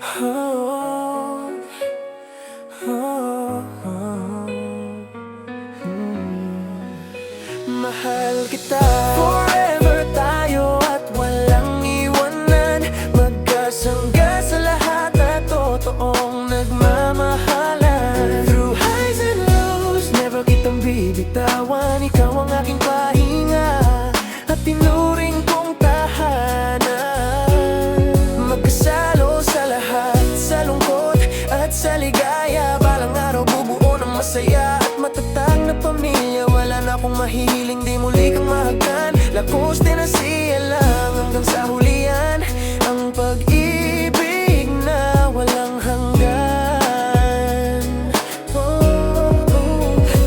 Oh, oh, oh. Mahal kita. Forever tayo at walang iwanan, magkasangga sa lahat at totoong nagmamahalan. Through highs and lows, never kitang bibitawan. Ikaw ang aking pahinga at tinuring kong tahanan. Magkasalo sa lahat, sa lungkot at sa ligaya. Balang araw bubuo ng masaya at matatag na pamilya. Wala na akong mahihiling, di muli kang mahagkan. Lakos din na siya lang hanggang sa hulian. Ang pag-ibig na walang hanggan.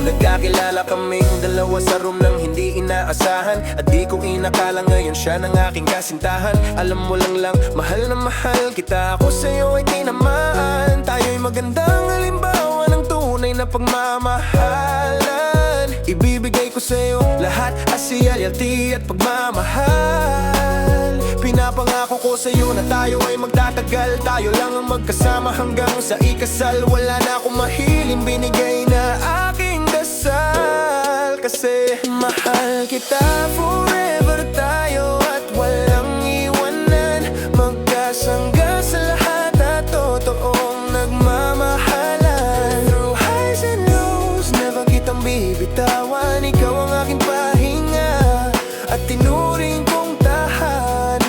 Nagkakilala kaming dalawa sa room ng hindi inaasahan. At di ko inakala ngayon siya ng aking kasintahan. Alam mo lang, mahal na mahal kita. Ako sa'yo ay tinamaan. Tayo'y magandang halimbawa ng tunay na pagmamahalan. Ibibigay ko sa'yo lahat, asya, loyalty at pagmamahal. Pinapangako ko sa'yo na tayo ay magtatagal. Tayo lang ang magkasama hanggang sa ikasal. Wala na akong mahiling, binigay na aking dasal. Kasi mahal kita, forever tayo at walang iwanan. Magkasangga sa lahat at totoong nagmamahalan. Through highs and lows, never kitang bibitawan. Ikaw ang aking pahinga at tinuring kong tahanan.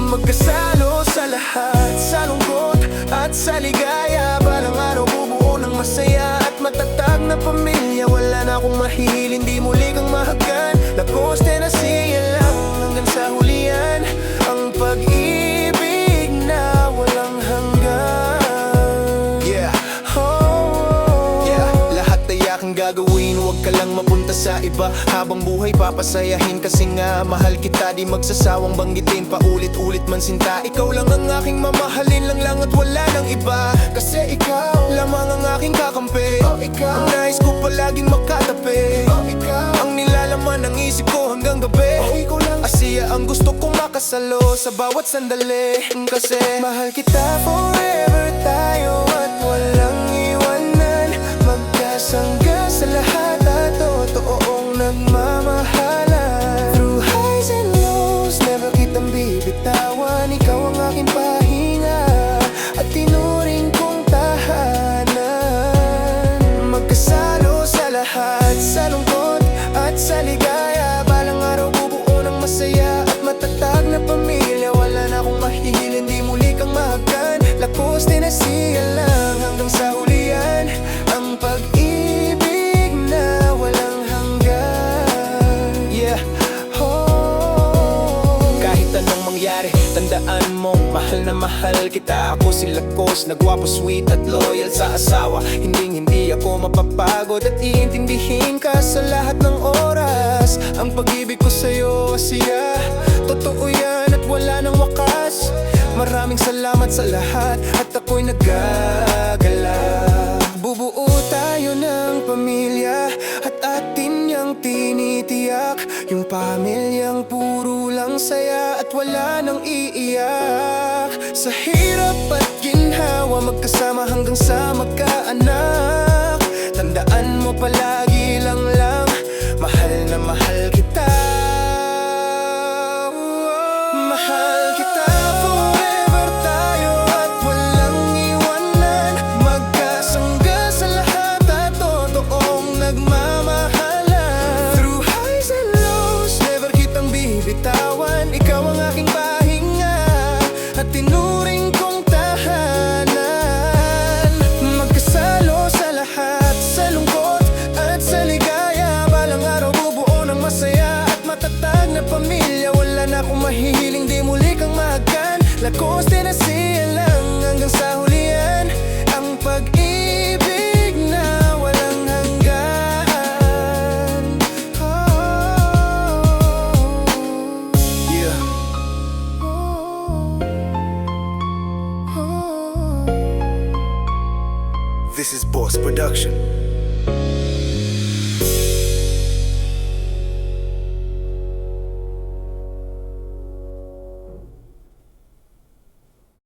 Magkasalo sa lahat, sa lungkot at sa ligaya. Balang araw bubuo ng masaya at matatag na pamilya. Wala na akong mahihiling, di muli kang mahagkan. Lakos din na siya lang hanggang sa hulian. Ang pag-ibig na walang hanggan. Lahat ay aking gagawin, huwag ka lang mapunta sa iba. Habang buhay papasayahin, kasi nga mahal kita. Di magsasawang banggitin, paulit-ulit man sinta. Ikaw lang ang aking mamahalin, lang at wala nang iba. Kasi ikaw lamang ang aking kakampi. Ang nais ko palaging makatabi. Ang nilalaman ng isip ko hanggang gabi. Asya ang gusto kong makasalo sa bawat sandali. Kasi mahal kita, forever tayo at walang iwanan. Magkasangga sa lahat at totoong nagmamahalan. Through highs and lows, never kitang bibitawan. Ikaw ang aking pahinga at tinuring kong tahanan. Magkasalo sa lahat, sa lungkot at sa ligaya. Balang araw bubuo ng masaya at matatag na pamilya. Wala na akong mahihiling, di muli kang mahagkan. Lakos din na siya lang hanggang sa hulian. Ang pag-ibig na walang hanggan. Kahit anong mangyari, tandaan mong mahal na mahal kita. Ako si Lakos, nagwapo, sweet at loyal sa asawa. Hindi ako mapapagod at iintindihin ka sa lahat ng oras. Ang pag-ibig ko sa'yo, Asya, totoo yan at wala nang wakas. Maraming salamat sa lahat at ako'y nagagalak. Bubuo tayo ng pamilya at atin niyang tinitiyak. Yung pamilyang puro lang saya at wala nang iiyak. Sa hirap at ginhawa, magkasama hanggang sa magkaanak. Tandaan mo palagi lang, mahal na mahal kita. Mahal kita, forever tayo at walang iwanan. Magkasangga sa lahat at totoong nagmamahalan. Through highs and lows, never kitang bibitawan. Ikaw ang aking pahinga at tinuring kong tahanan. Magkasalo sa lahat, sa lungkot at sa ligaya. Balang araw bubuo ng masaya at matatag na pamilya. Wala na akong mahihiling, di muli kang mahagkan. Lakos din na siya lang hanggang sa hulian. Ang pag-ibig na walang hanggan. This is Boss Production.